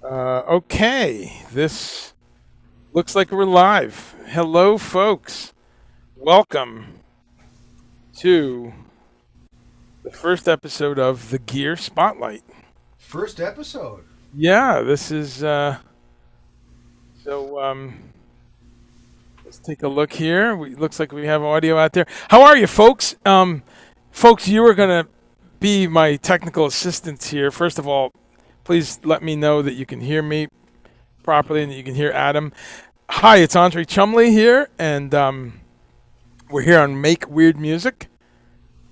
Okay, this looks like we're live. Hello, folks. Welcome to the first episode of the Gear Spotlight. First episode. Yeah, this is so. Let's take a look here. Looks like we have audio out there. How are you, folks? Folks, you are gonna be my technical assistants here. First of all, please let me know that you can hear me properly and that you can hear Adam. Hi, it's Andre Chumley here, and we're here on Make Weird Music,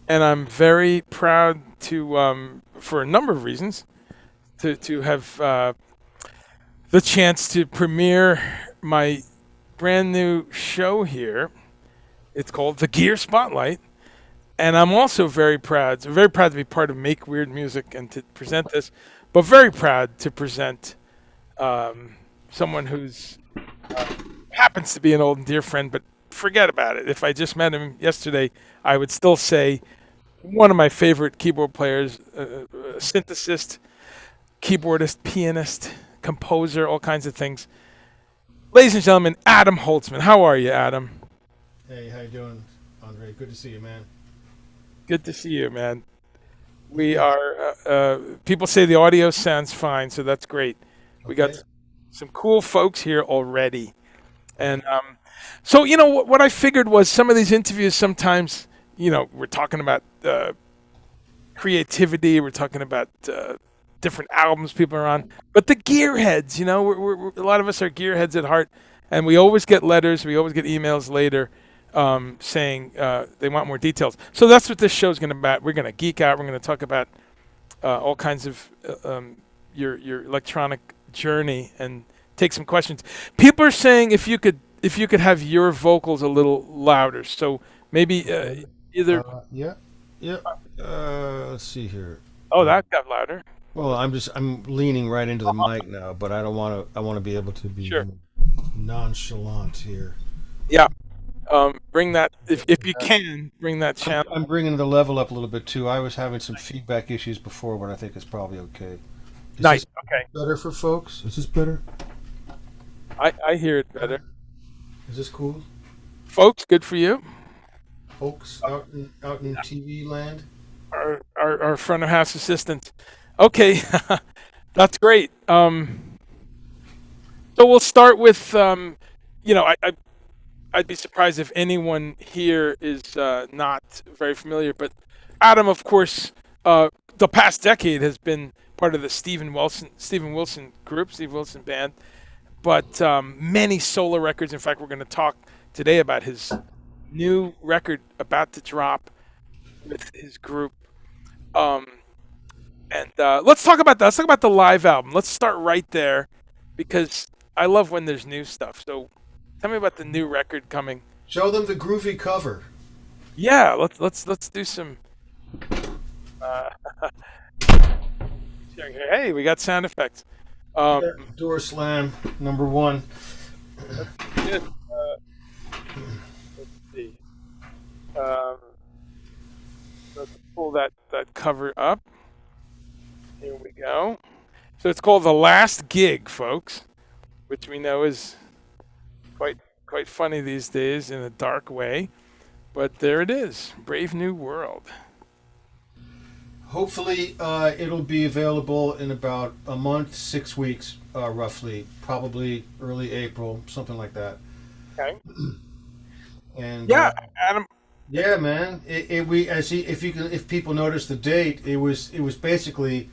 and I'm very proud to, for a number of reasons, to have the chance to premiere my brand new show here. It's called The Gear Spotlight, and I'm also very proud to be part of Make Weird Music and to present this, but very proud to present someone who's happens to be an old and dear friend, but forget about it. If I just met him yesterday, I would still say one of my favorite keyboard players, synthesist, keyboardist, pianist, composer, all kinds of things. Ladies and gentlemen, Adam Holzman. How are you, Adam? Hey, how you doing, Andre? Good to see you, man. Good to see you, man. We are. People say the audio sounds fine, so that's great. We got Okay. some cool folks here already. And so, what I figured was some of these interviews sometimes, we're talking about creativity, we're talking about different albums people are on, but the gearheads, a lot of us are gearheads at heart, and we always get letters, we always get emails later saying they want more details. So that's what this show's going to be about. We're going to geek out. We're going to talk about all kinds of your electronic journey and take some questions. People are saying if you could have your vocals a little louder. So maybe Okay. either. Yeah. Yeah. Let's see here. Oh, that got louder. Well, I'm leaning right into the mic now, but I don't want to. I want to be able to be Sure. nonchalant here. Yeah. Bring that if you can bring that I'm, channel. I'm bringing the level up a little bit too. I was having some feedback issues before, but I think it's probably okay. Is Nice. this Okay. better for folks? Is this better? I hear it better. Is this cool, Folks, good for you. folks out in TV land? Our front of house assistants. Okay, that's great. So we'll start with I'd be surprised if anyone here is not very familiar, but Adam, of course, the past decade has been part of the Stephen Wilson group, Steve Wilson band, but many solo records. In fact, we're going to talk today about his new record about to drop with his group. Um, and let's talk about that. Let's talk about the live album. Let's start right there because I love when there's new stuff. So tell me about the new record coming. Show them the groovy cover. Yeah, let's do some. Uh, sharing here. Hey, we got sound effects. Um, Yeah. Door slam number one. good. Let's see. Um, let's pull that cover up. Here we go. So it's called The Last Gig, folks, which we know is quite quite funny these days in a dark way. But there it is. Brave New World. Hopefully, it'll be available in about a month, 6 weeks, roughly. Probably early April, something like that. Okay. And Yeah, Adam. yeah, man. We as he, if you can, if people notice the date, it was basically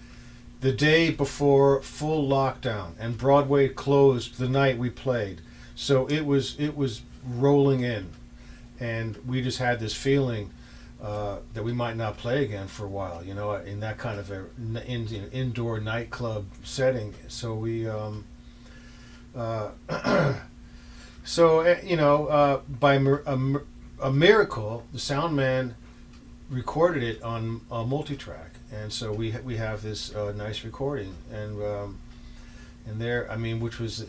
the day before full lockdown, and Broadway closed the night we played. So it was rolling in, and we just had this feeling that we might not play again for a while, in that kind of indoor nightclub setting. So we, uh, by a miracle, the sound man recorded it on a multi-track, and so we have this nice recording, and there, I mean, which was,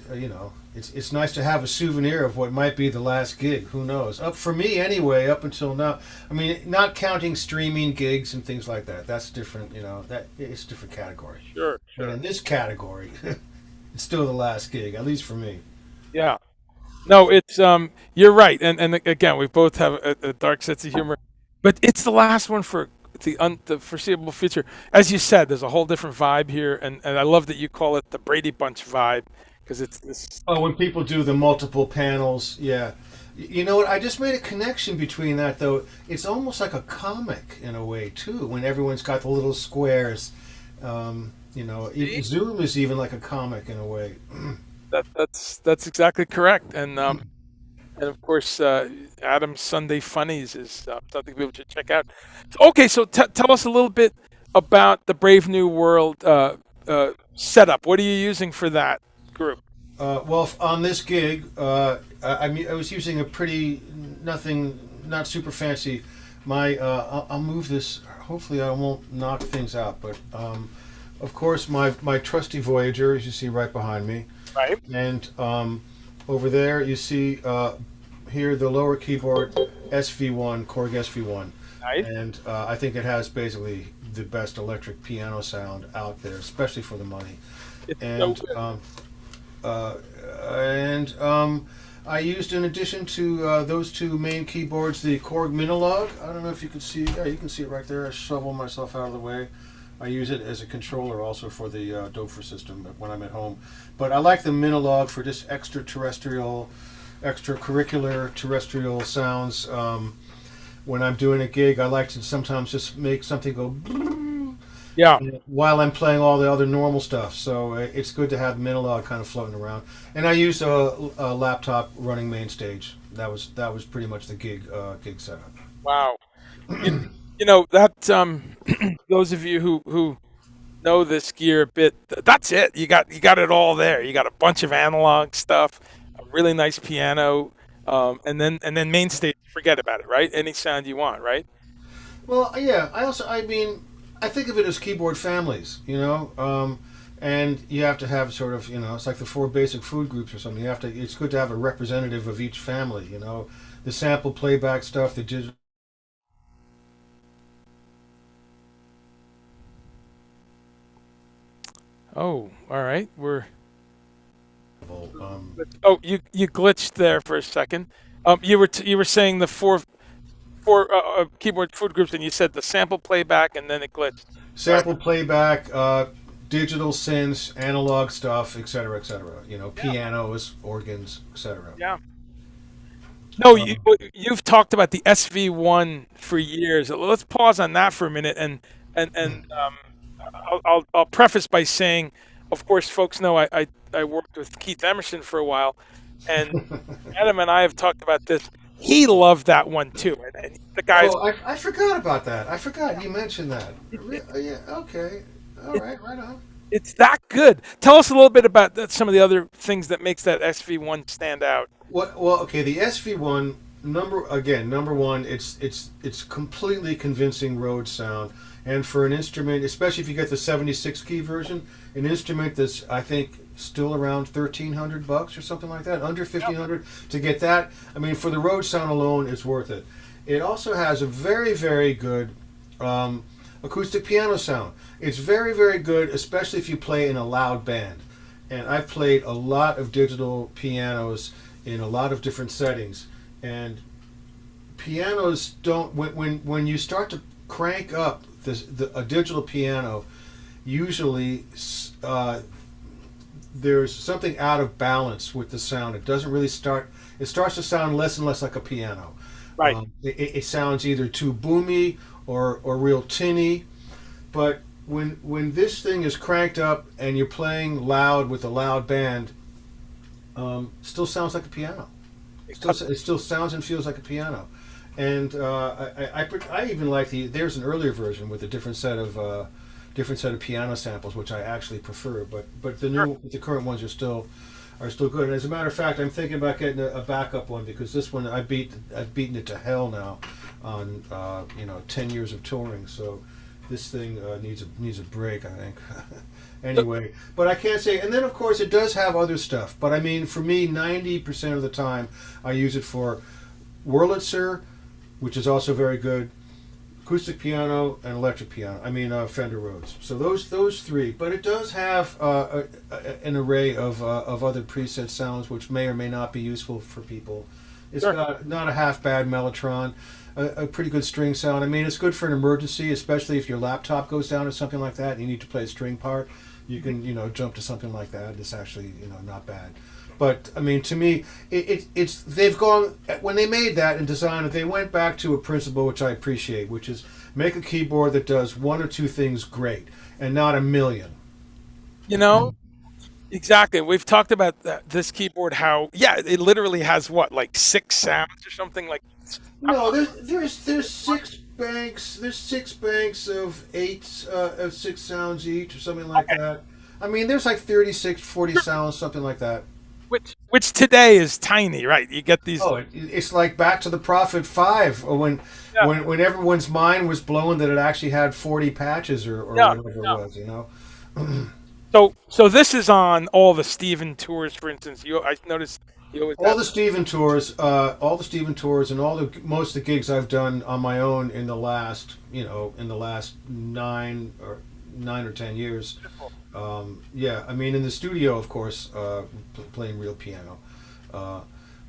it's nice to have a souvenir of what might be the last gig. Who knows? Up for me anyway. Up until now, I mean, not counting streaming gigs and things like that. That's different. That it's a different category. Sure, But sure. in this category, It's still the last gig, at least for me. Yeah. No, it's you're right, and again, we both have a dark sense of humor, but it's the last one for the foreseeable future. As you said, there's a whole different vibe here, and I love that you call it the Brady Bunch vibe because it's this. Oh, when people do the multiple panels, yeah. You know what? I just made a connection between that, though. It's almost like a comic in a way too. When everyone's got the little squares, Zoom is even like a comic in a way. That's exactly correct, and of course, Adam's Sunday Funnies is something people should check out. Okay, so tell us a little bit about the Brave New World setup. What are you using for that group? On this gig, I was using a pretty nothing, not super fancy. I'll move this. Hopefully, I won't knock things out. But of course, my trusty Voyager, as you see right behind me, Right. and over there you see here the lower keyboard SV1 Korg SV1, Nice. and I think it has basically the best electric piano sound out there, especially for the money. It's so And good. uh, and I used, in addition to those two main keyboards, the Korg Minilog. I don't know if you can see. Yeah, you can see it right there. I shovel myself out of the way. I use it as a controller also for the Dofer system when I'm at home. But I like the Minilog for just extracurricular terrestrial sounds. When I'm doing a gig, I like to sometimes just make something go Yeah. while I'm playing all the other normal stuff. So it's good to have Minilog kind of floating around. And I used a laptop running main stage. That was pretty much the gig setup. Wow. You, you know that those of you who know this gear a bit, that's it. You got it all there. You got a bunch of analog stuff, a really nice piano, and then main stage. Forget about it, right? Any sound you want, right? Well, yeah. I mean, I think of it as keyboard families, and you have to have sort of, it's like the four basic food groups or something. It's good to have a representative of each family, the sample playback stuff, the digital. Oh, all right. Um, Oh, you glitched there for a second. You were saying the four keyboard food groups, and you said the sample playback, and then it glitched. Sorry. Sample playback, digital synths, analog stuff, etc., etc. Yeah. Pianos, organs, etc. Yeah. No, Um, you've talked about the SV1 for years. Let's pause on that for a minute, and I'll preface by saying, of course, folks know I worked with Keith Emerson for a while, and Adam and I have talked about this. He loved that one too, and the guys. oh, I forgot about that. I forgot you mentioned that. It, it, Yeah, okay. All it, right, right on. it's that good. Tell us a little bit about some of the other things that makes that SV1 stand out. Well, okay. The SV1 number one. It's completely convincing Rhodes sound, and for an instrument, especially if you get the 76 key version, an instrument that's, I think, still around $1,300 or something like that, under Yep. 1,500 to get that. I mean, for the Rhodes sound alone, it's worth it. It also has a very, very good acoustic piano sound. It's very, very good, especially if you play in a loud band. And I've played a lot of digital pianos in a lot of different settings. And pianos don't, when you start to crank up a digital piano, usually there's something out of balance with the sound. It doesn't really start. It starts to sound less and less like a piano. Right. It sounds either too boomy or real tinny. But when this thing is cranked up and you're playing loud with a loud band, still sounds like a piano. It cuts. It still sounds and feels like a piano. And I even like there's an earlier version with a different set of piano samples, which I actually prefer. But Sure. the current ones are still good. And as a matter of fact, I'm thinking about getting a backup one because this one I've beaten it to hell now on 10 years of touring. So this thing needs a break, I think. Anyway, but I can't say. And then of course it does have other stuff. But I mean, for me, 90% of the time I use it for Wurlitzer, which is also very good. acoustic piano, and electric piano. I mean Fender Rhodes. So those three. But it does have an array of other preset sounds, which may or may not be useful for people. It's Sure. got not a half bad Mellotron, a pretty good string sound. I mean, it's good for an emergency, especially if your laptop goes down or something like that, and you need to play a string part. You can jump to something like that. It's actually not bad. But I mean, to me, it's they've gone when they made that and designed it. They went back to a principle which I appreciate, which is make a keyboard that does one or two things great and not a million. You know, exactly. We've talked about this keyboard, how, yeah, it literally has what, like six sounds or something like. No, there's six banks of eight of six sounds each or something like Okay. that. I mean, there's like 36, 40 sounds, something like that. Which today is tiny, right? You get these. Oh, it's like Back to the Prophet 5, or when, Yeah, when everyone's mind was blown that it actually had 40 patches or yeah, whatever it yeah. was. So this is on all the Steven tours, for instance. I noticed you always All have. the Steven tours, and all the most of the gigs I've done on my own in the last, in the last 9 or 10 years. Yeah, I mean, in the studio, of course, playing real piano, uh,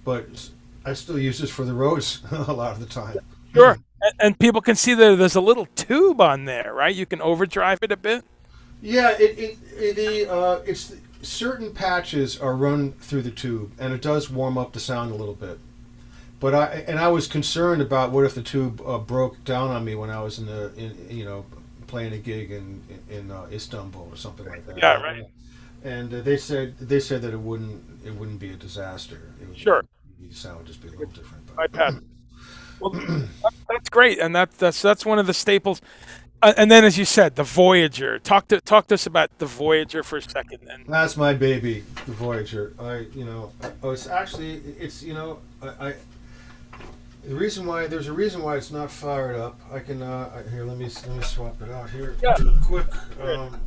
but I still use this for the roads a lot of the time. Sure. And people can see that there's a little tube on there, right? You can overdrive it a bit. Yeah, it's certain patches are run through the tube, and it does warm up the sound a little bit. But I was concerned about what if the tube broke down on me when I was playing a gig in Istanbul or something like that. Yeah, right. And they said that it wouldn't be a disaster. Sure. The sound would just be a little Which different, iPad. Well, that's great, and that's one of the staples. And then, as you said, the Voyager. Talk to us about the Voyager for a second. And That's my baby, the Voyager. It's actually, there's a reason why it's not fired up. I can, here, let me swap it out here. yeah, Quick. good.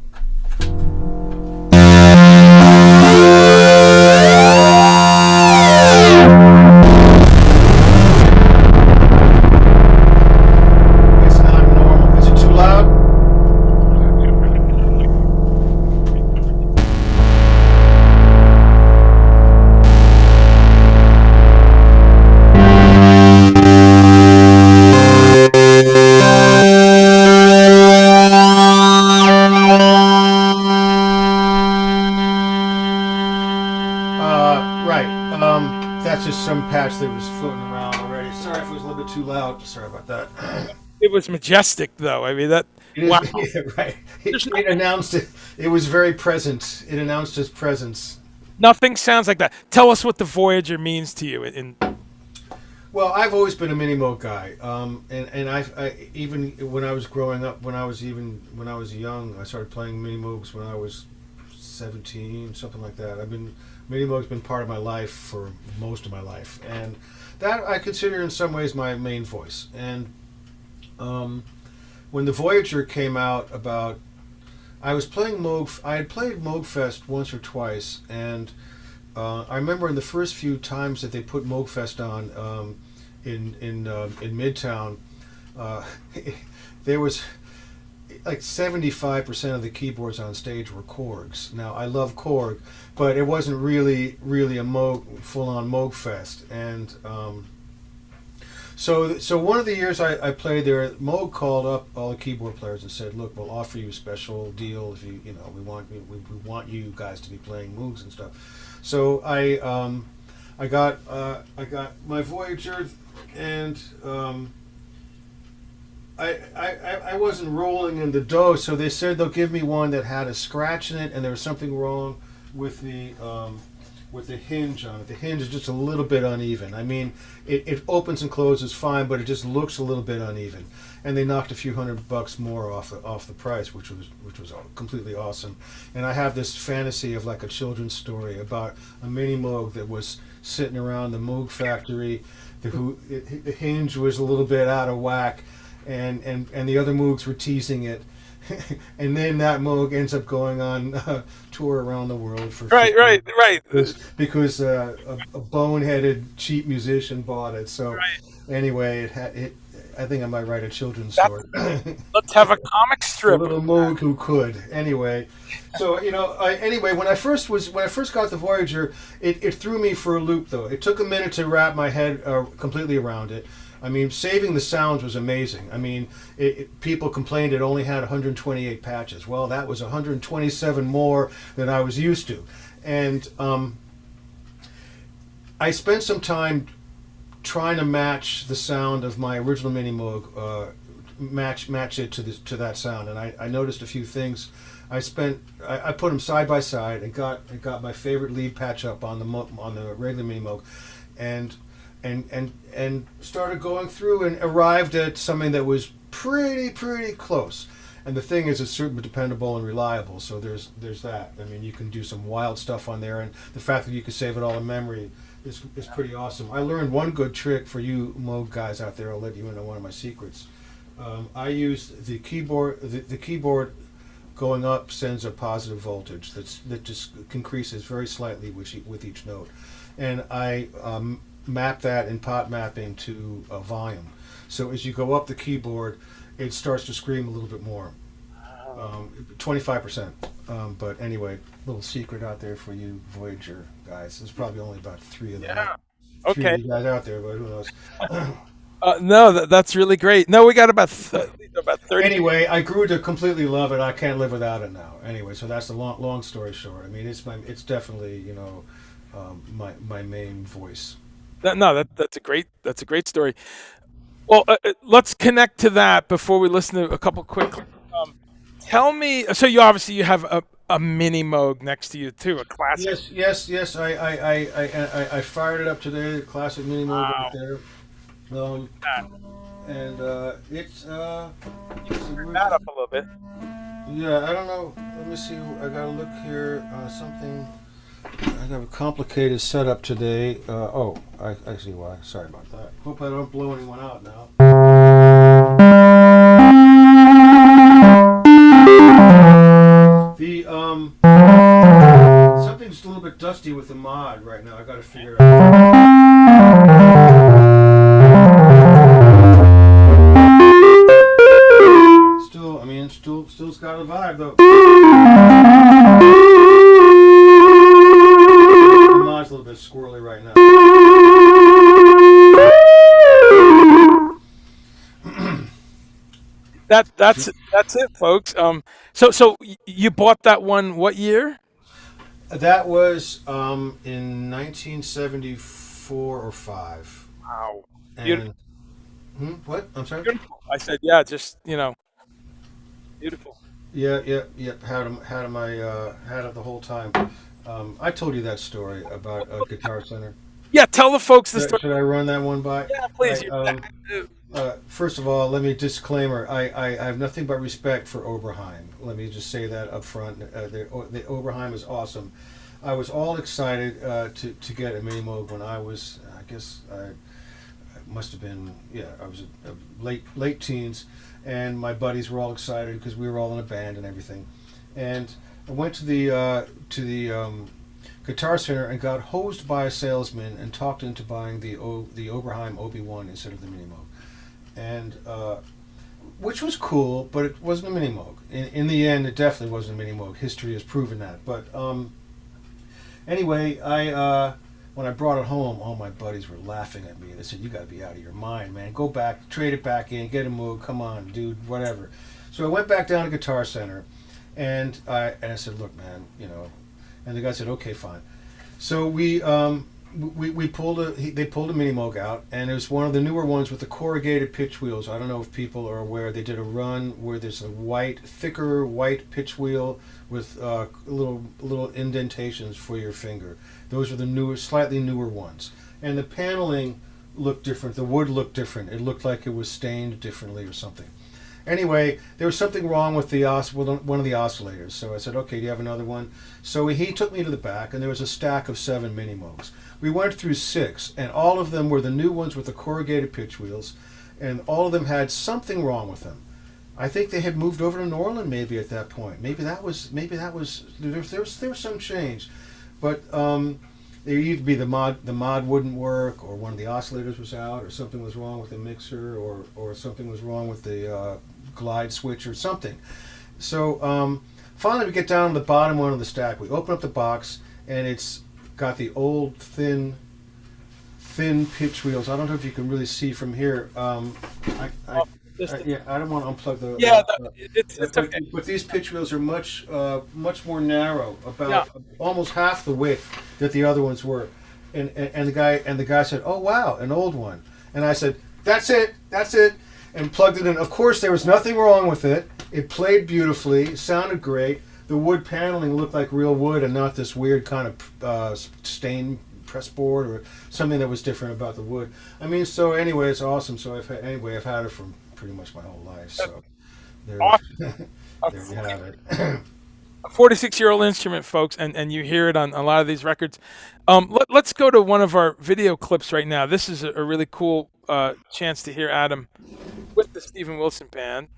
It's not normal. Is it too loud? Right. That's just some patch that was floating around already. Sorry if it was a little bit too loud. Sorry about that. It was majestic, though. I mean, that. It is, Wow. yeah, right. There's It announced it. It was very present. It announced its presence. nothing sounds like that. Tell us what the Voyager means to you. Well, I've always been a mini moog guy, and even when I was growing up, when I was young, I started playing mini moogs when I was 17, something like that. Mini moog's been part of my life for most of my life, and that I consider in some ways my main voice. And when the Voyager came out, I was playing Moog. I had played Moogfest once or twice, and I remember in the first few times that they put Moogfest on in Midtown, uh, there was like 75% of the keyboards on stage were Korgs. Now I love Korg, but it wasn't really a Moog full on Moogfest, and so one of the years I played there, Moog called up all the keyboard players and said, "Look, we'll offer you a special deal if we want you guys to be playing Moogs and stuff." So I got my Voyager, and I wasn't rolling in the dough, so they said they'll give me one that had a scratch in it, and there was something wrong with the hinge on it. The hinge is just a little bit uneven. I mean, it opens and closes fine, but it just looks a little bit uneven. And they knocked a few $100 more off the price, which was completely awesome. And I have this fantasy of like a children's story about a mini Moog that was sitting around the Moog factory. The hinge was a little bit out of whack, and the other Moogs were teasing it. And then that Moog ends up going on tour around the world for Right, 15 right, right, because a boneheaded cheap musician bought it. So right. anyway, it had it. I think I might write a children's That's story. let's have a comic The strip. little Moog who could. Anyway, so anyway, when I first got the Voyager, it threw me for a loop though. It took a minute to wrap my head completely around it. I mean, saving the sounds was amazing. I mean, people complained it only had 128 patches. Well, that was 127 more than I was used to, and I spent some time trying to match the sound of my original Mini Moog, match it to that sound, and I noticed a few things. I put them side by side and got my favorite lead patch up on the regular Mini Moog, and started going through and arrived at something that was pretty close. And the thing is, it's super dependable and reliable. So there's that. I mean, you can do some wild stuff on there, and the fact that you can save it all in memory is pretty awesome. I learned one good trick for you Moog guys out there. I'll let you into one of my secrets. I use the keyboard. The keyboard going up sends a positive voltage that just increases very slightly with each note, and I map that in pot mapping to a volume. So as you go up the keyboard, it starts to scream a little bit more. 25%. But anyway, little secret out there for you Voyager guys. There's probably only about three of them. Yeah. Three of Okay. you guys out there, but who knows? No, that's really great. No, we got about 30. Anyway, I grew to completely love it. I can't live without it now. Anyway, so that's the long story short. I mean, it's definitely my main voice. No, that's a great story. Well, let's connect to that before we listen to a couple quick. Um, Tell me. So you have a mini Moog next to you too, a classic. Yes. I fired it up today. The classic mini Moog right Wow. there. Um, That. and it's You can turn that up a little bit. yeah. I don't know. Let me see. I gotta look here. Something. I have a complicated setup today. I see why. Sorry about that. Hope I don't blow anyone out now. The something's a little bit dusty with the mod right now. I got to figure it out. Still, I mean, still's got a vibe though. The mod's a little bit squirrely right now. That's it, folks. So you bought that one what year? That was in 1974 or five, Wow. and what? I'm sorry. Beautiful. I said, yeah, just beautiful. Yeah. Had it the whole time. I told you that story about Guitar Center. Yeah, tell the folks the story. Should I run that one by? Yeah, please. I, first of all, let me disclaimer. I have nothing but respect for Oberheim. Let me just say that up front. The Oberheim is awesome. I was all excited to get a Mini Moog when I was, I guess, I must have been, yeah, I was late teens, and my buddies were all excited because we were all in a band and everything. And I went to the Guitar Center and got hosed by a salesman and talked into buying the Oberheim OB1 instead of the Mini Moog, and which was cool, but it wasn't a Mini Moog. In the end, it definitely wasn't a Mini Moog. History has proven that. But anyway, when I brought it home, all my buddies were laughing at me. They said, "You got to be out of your mind, man. Go back, trade it back in, get a Moog. Come on, dude, whatever." So I went back down to Guitar Center, and I said, "Look, man, And the guy said, "Okay, fine." So we pulled they pulled a Mini Moog out, and it was one of the newer ones with the corrugated pitch wheels. I don't know if people are aware. They did a run where there's a thicker white pitch wheel with little indentations for your finger. Those are the slightly newer ones, and the paneling looked different. The wood looked different. It looked like it was stained differently or something. Anyway, there was something wrong with one of the oscillators. So I said, "Okay, do you have another one?" So he took me to the back, and there was a stack of 7 Mini Moogs. We went through 6, and all of them were the new ones with the corrugated pitch wheels, and all of them had something wrong with them. I think they had moved over to Norland maybe at that point. Maybe that was there was some change, but There used to be the mod wouldn't work, or one of the oscillators was out, or something was wrong with the mixer, or something was wrong with the glide switch or something. So finally, we get down to the bottom one of the stack. We open up the box, and it's got the old thin pitch wheels. I don't know if you can really see from here. Oh, just Yeah, I don't want to unplug the. yeah, it's But, okay. but these pitch wheels are much more narrow, Yeah. about almost half the width that the other ones were. And the guy said, "Oh wow, an old one." And I said, that's it," and plugged it in. Of course, there was nothing wrong with it. It played beautifully, it sounded great. The wood paneling looked like real wood and not this weird kind of stained press board or something that was different about the wood. I mean, so anyway, it's awesome. So I've had it for pretty much my whole life. So there, Awesome. there you have it. A 46-year-old instrument, folks, and you hear it on a lot of these records. Let's go to one of our video clips right now. This is a really cool chance to hear Adam with the Stephen Wilson Band.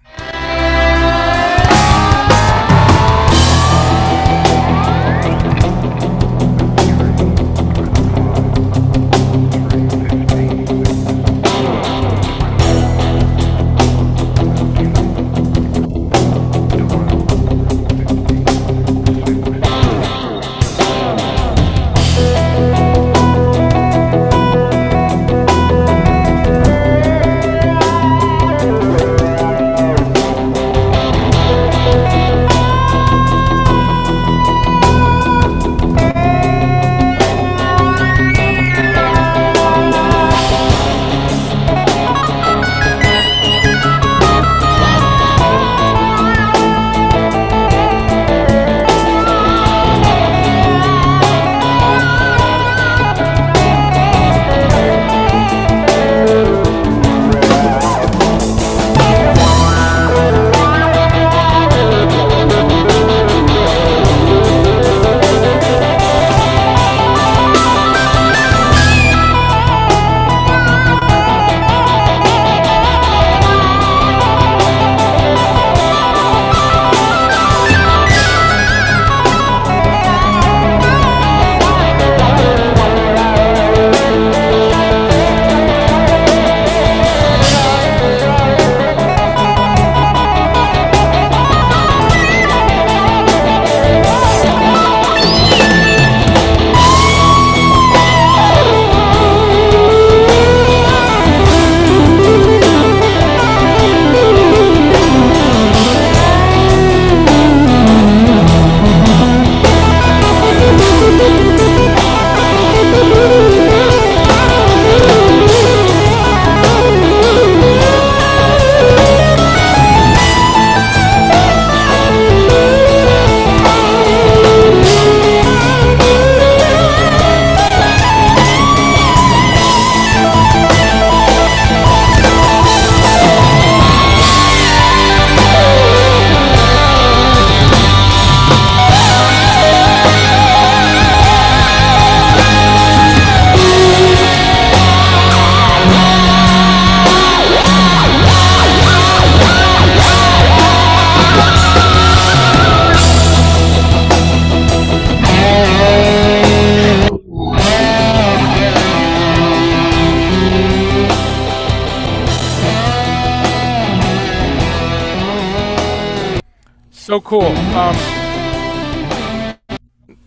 So cool. I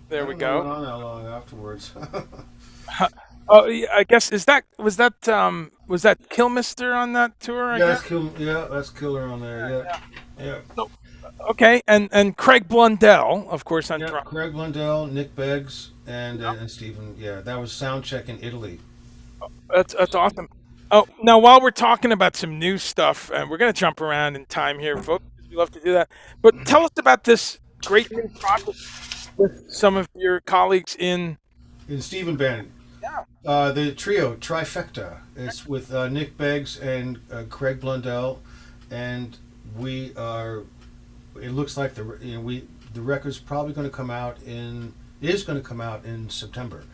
There we don't know what go. went on that long afterwards. Oh, yeah, I guess is that was that Kilmister on that tour? I Yeah, guess. that's killer on there. Yeah, yeah, So, okay, and Craig Blundell, of course, on yeah. drums. Craig Blundell, Nick Beggs, and Stephen. Yeah, that was sound check in Italy. That's awesome. Oh, now while we're talking about some new stuff, and we're going to jump around in time here, folks, 'cause we love to do that. But tell us about this great new project with some of your colleagues in. In Stephen Band, Yeah. the trio Trifecta. It's with Nick Beggs and Craig Blundell, and we are. It looks like the record's probably going to come out in is going to come out in September,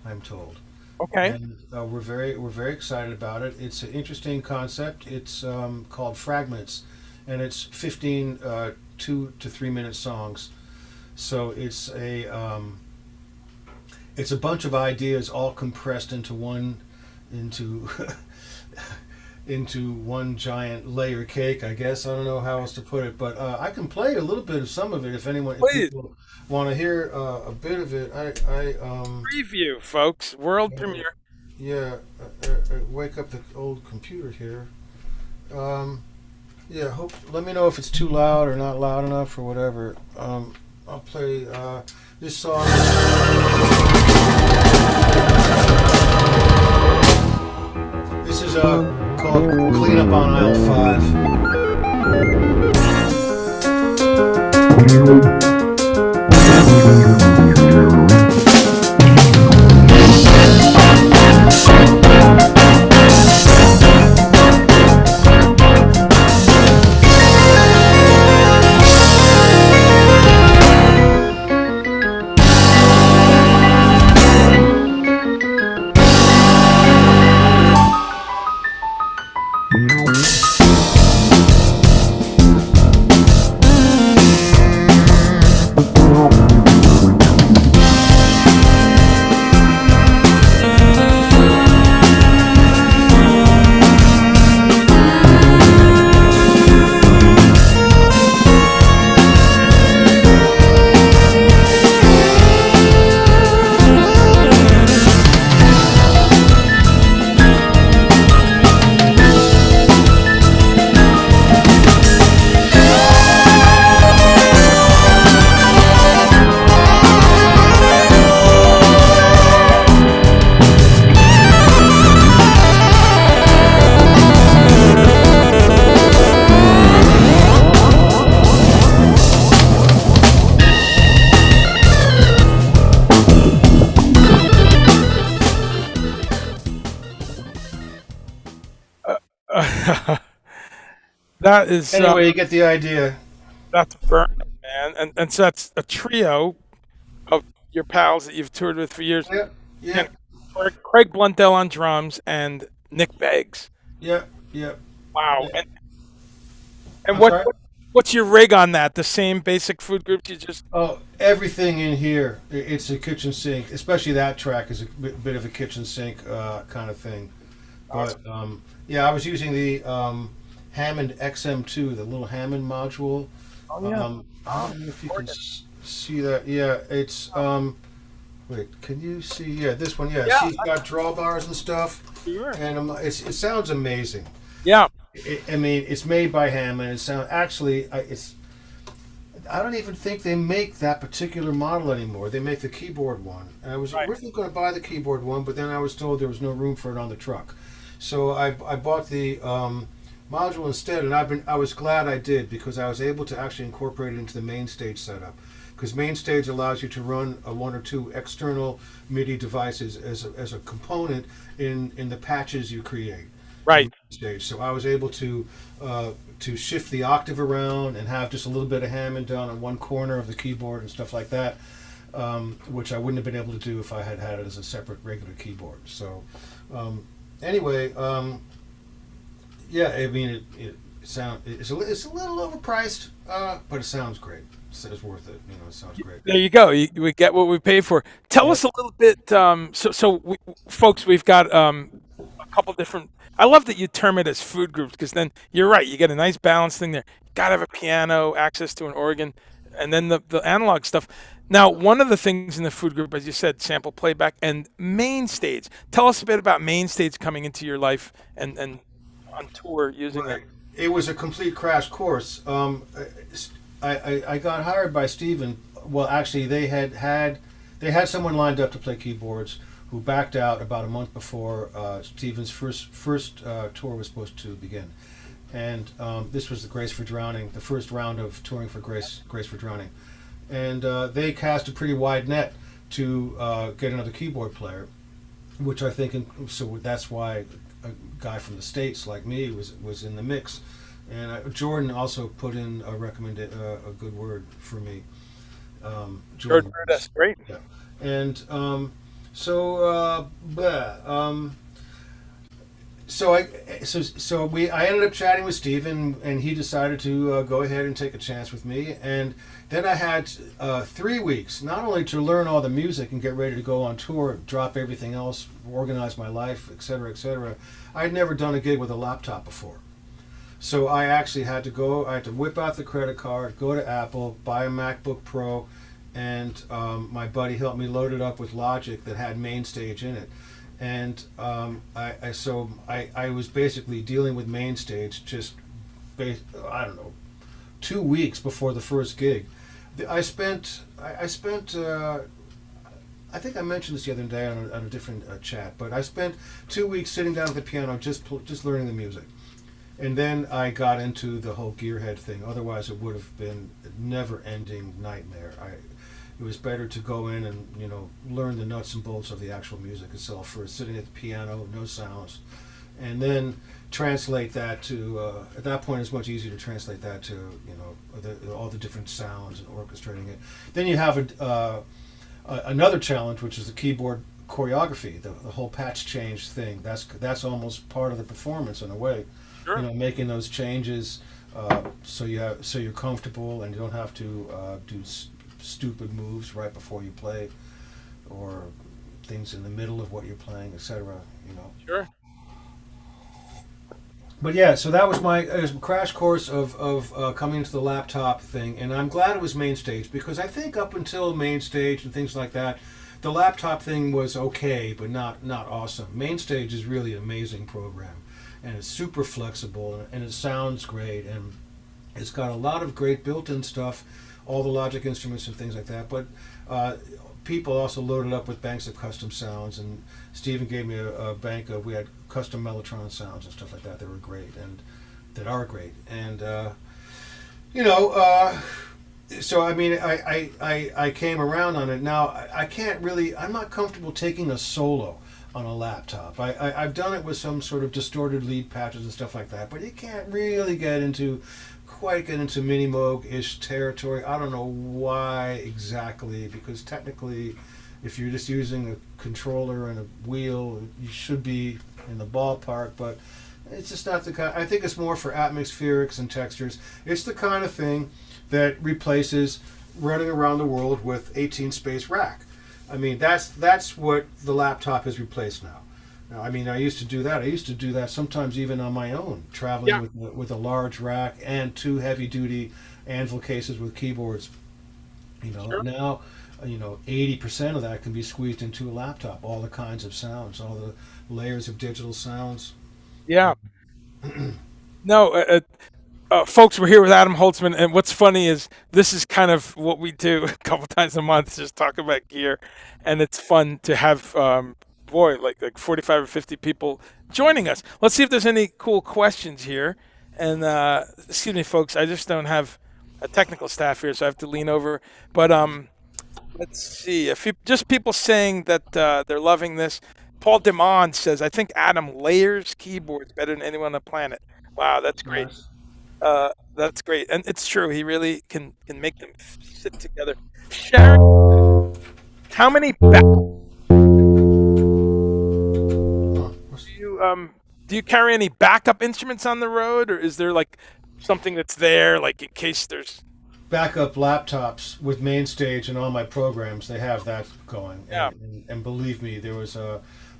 I'm told. Okay. And we're very excited about it. It's an interesting concept. It's called Fragments, and it's 15 2 to 3 minute songs. So it's a bunch of ideas all compressed into one into into one giant layer cake. I guess I don't know how else to put it, but I can play a little bit of some of it if Please, people want to hear a bit of it. preview, folks. World premiere. Yeah, wake up the old computer here. Um, yeah, hope. Let me know if it's too loud or not loud enough or whatever. I'll play this song. This is called "Clean Up on Aisle 5." That is Anyway, you get the idea. that's burning, man, and so that's a trio of your pals that you've toured with for years. Yeah, yeah, And Craig Blundell on drums and Nick Beggs. yeah, yeah. Wow. Yeah. And I'm sorry. what's your rig on that? The same basic food groups you just Oh, everything in here. It's a kitchen sink. Especially that track is a bit of a kitchen sink kind of thing. awesome. But yeah, I was using the Hammond XM2, the little Hammond module. Oh yeah. I Oh, don't know if you can gorgeous. see that. Yeah, it's wait, can you see? Yeah, this one. Yeah, see, Yeah, it's got drawbars and stuff, sure. and it sounds amazing. Yeah. I mean, it's made by Hammond. It sound actually, it's. I don't even think they make that particular model anymore. They make the keyboard one. And I was Right. originally going to buy the keyboard one, but then I was told there was no room for it on the truck. So I bought the module instead, and I was glad I did because I was able to actually incorporate it into the main stage setup. Because main stage allows you to run a one or two external MIDI devices as a component in the patches you create Right. stage. So I was able to shift the octave around and have just a little bit of Hammond down on one corner of the keyboard and stuff like that, which I wouldn't have been able to do if I had had it as a separate regular keyboard. So anyway, yeah, I mean it's a little overpriced, but it sounds great. It's worth it. It sounds great. There you go. We get what we pay for. Tell Yeah. us a little bit. Folks, we've got a couple different. I love that you term it as food groups because then you're right. You get a nice balance thing there. You got to have a piano, access to an organ, and then the analog stuff. Now, one of the things in the food group, as you said, sample playback and main stage. Tell us a bit about main stage coming into your life and on tour using that. Right. It was a complete crash course. I got hired by Steven. Well, actually, they had someone lined up to play keyboards who backed out about a month before Steven's first tour was supposed to begin, and this was the Grace for Drowning, the first round of touring for Grace for Drowning, and they cast a pretty wide net to get another keyboard player, which I think so that's why a guy from the States like me was in the mix, and Jordan also put in a good word for me. Jordan Jordan, Rudess, great. yeah, and so I ended up chatting with Steve, and he decided to go ahead and take a chance with me. And then I had 3 weeks not only to learn all the music and get ready to go on tour, drop everything else, organize my life, etc., etc. I'd never done a gig with a laptop before. So I actually had to go. I had to whip out the credit card, go to Apple, buy a MacBook Pro, and my buddy helped me load it up with Logic that had MainStage in it. And I was basically dealing with MainStage just, I don't know, 2 weeks before the first gig. I think I mentioned this the other day on a different chat, but I spent 2 weeks sitting down at the piano just learning the music. And then I got into the whole gearhead thing. Otherwise, it would have been a never-ending nightmare. It was better to go in and learn the nuts and bolts of the actual music itself first, sitting at the piano, no sounds, and then translate that to. At that point, it's much easier to translate that to all the different sounds and orchestrating it. Then you have another challenge, which is the keyboard choreography, the whole patch change thing. That's almost part of the performance in a way. Sure. Making those changes so you're comfortable and you don't have to do stupid moves right before you play, or things in the middle of what you're playing, etc. Sure. But yeah, so that was it was a crash course of coming into the laptop thing, and I'm glad it was MainStage, because I think up until MainStage and things like that, the laptop thing was okay, but not awesome. MainStage is really an amazing program, and it's super flexible, and it sounds great, and it's got a lot of great built-in stuff, all the Logic instruments and things like that. But people also loaded up with banks of custom sounds, and Stephen gave me a bank of, we had custom Mellotron sounds and stuff like that that were great, and that are great. And you know, so I mean, I came around on it. Now I can't really. I'm not comfortable taking a solo on a laptop. I've done it with some sort of distorted lead patches and stuff like that, but you can't really quite get into mini moog-ish territory. I don't know why exactly, because technically, if you're just using a controller and a wheel, you should be in the ballpark, but it's just not the kind. I think it's more for atmospherics and textures. It's the kind of thing that replaces running around the world with 18 space rack. I mean, that's what the laptop has replaced now. Now, I mean, I used to do that. I used to do that sometimes even on my own, traveling Yeah. with a large rack and two heavy-duty Anvil cases with keyboards. Sure. Now, 80% of that can be squeezed into a laptop. All the kinds of sounds, all the layers of digital sounds. Yeah. No, folks, we're here with Adam Holtzman, and what's funny is this is kind of what we do a couple times a month, just talk about gear, and it's fun to have, boy, like 45 or 50 people joining us. Let's see if there's any cool questions here. And excuse me, folks, I just don't have a technical staff here, so I have to lean over. But let's see, just people saying that they're loving this. Paul Demond says, "I think Adam layers keyboards better than anyone on the planet." Wow, that's great. Nice. That's great, and it's true. He really can make them sit together. Sharon, how many Huh. do you carry any backup instruments on the road, or is there like something that's there, like in case there's Backup laptops with MainStage and all my programs, they have that going. yeah, And believe me, there was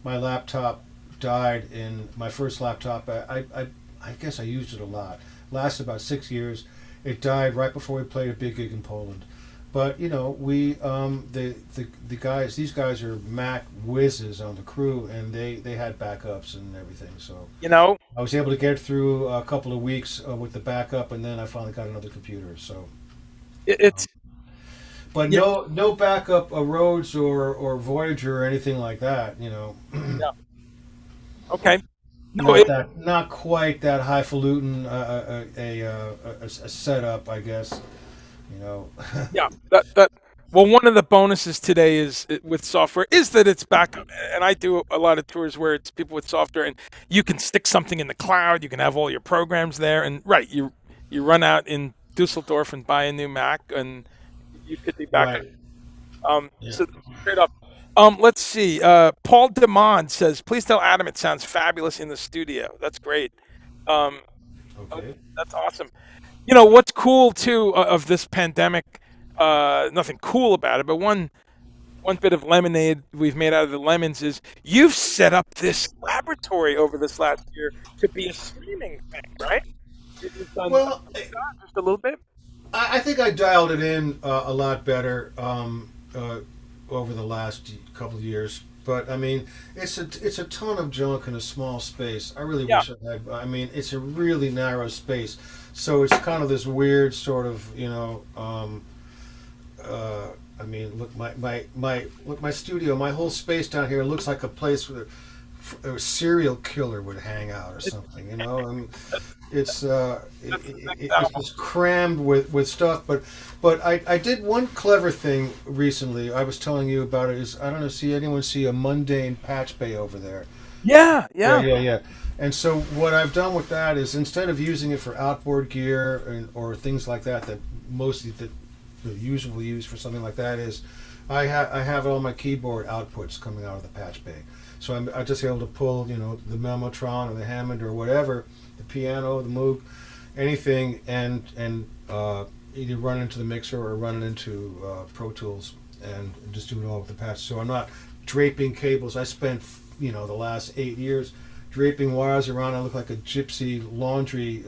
my laptop died in my first laptop. I guess I used it a lot. Lasted about 6 years. It died right before we played a big gig in Poland. But we the guys, these guys are Mac whizzes on the crew, and they had backups and everything. So you know, I was able to get through a couple of weeks with the backup, and then I finally got another computer. So. it's But yeah, no backup Rhodes or Voyager or anything like that. yeah, okay, no, Not quite that highfalutin a setup, I guess. You know, yeah, that. Well, one of the bonuses today is with software is that it's backup, and I do a lot of tours where it's people with software, and you can stick something in the cloud. You can have all your programs there, and right, you run out in Dusseldorf and buy a new Mac, and you could be back. right? Yeah. So straight up. Let's see. Paul Demond says, "Please tell Adam it sounds fabulous in the studio." That's great. Um, okay, Okay. that's awesome. You know what's cool too of this pandemic? Nothing cool about it, but one bit of lemonade we've made out of the lemons is you've set up this laboratory over this last year to be a streaming thing, right? You've done Well, just a little bit. I think I dialed it in a lot better over the last couple of years. But I mean, it's a ton of junk in a small space. I really Yeah, wish I had. I mean, it's a really narrow space, so it's kind of this weird sort of I mean, look, my studio, my whole space down here looks like a place where a serial killer would hang out or something. I mean, it's just crammed with stuff. But I did one clever thing recently. I was telling you about it. Is I don't know. See anyone see a mundane patch bay over there? yeah, Yeah, yeah. yeah, yeah. And so what I've done with that is instead of using it for outboard gear or things like that mostly that usually used for something like that is I have all my keyboard outputs coming out of the patch bay. So I'm just able to pull the Memotron or the Hammond or whatever, the piano, the Moog, anything, and either run into the mixer or run it into Pro Tools and just do it all with the patch. So I'm not draping cables. I spent the last 8 years draping wires around. I look like a gypsy laundry,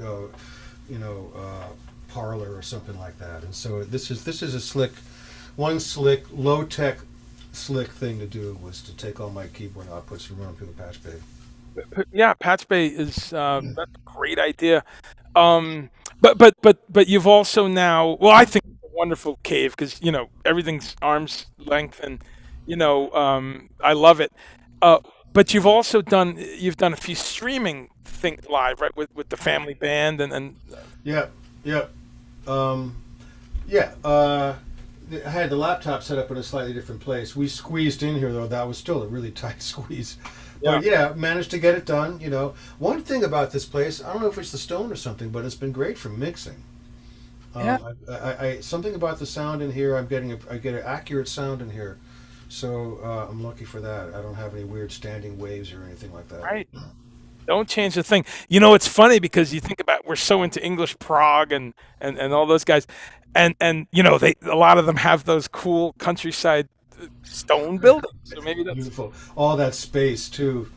parlor or something like that. And so this is a slick, low tech, slick thing to do was to take all my keyboard outputs and run them through the patch bay. Yeah, Patch Bay is that's a great idea. Um, but you've also now, well, I think it's a wonderful cave because everything's arm's length, and I love it. Uh, but you've done a few streaming things live, right, with the family band and Yeah, yeah, um, yeah. I had the laptop set up in a slightly different place. We squeezed in here though. That was still a really tight squeeze. yeah, But yeah, managed to get it done. One thing about this place, I don't know if it's the stone or something, but it's been great for mixing. yeah. Something about the sound in here. I get an accurate sound in here, so I'm lucky for that. I don't have any weird standing waves or anything like that. Right. Don't change the thing. It's funny because you think about we're so into English prog and all those guys, and they a lot of them have those cool countryside stone buildings. So maybe that's Beautiful. All that space too.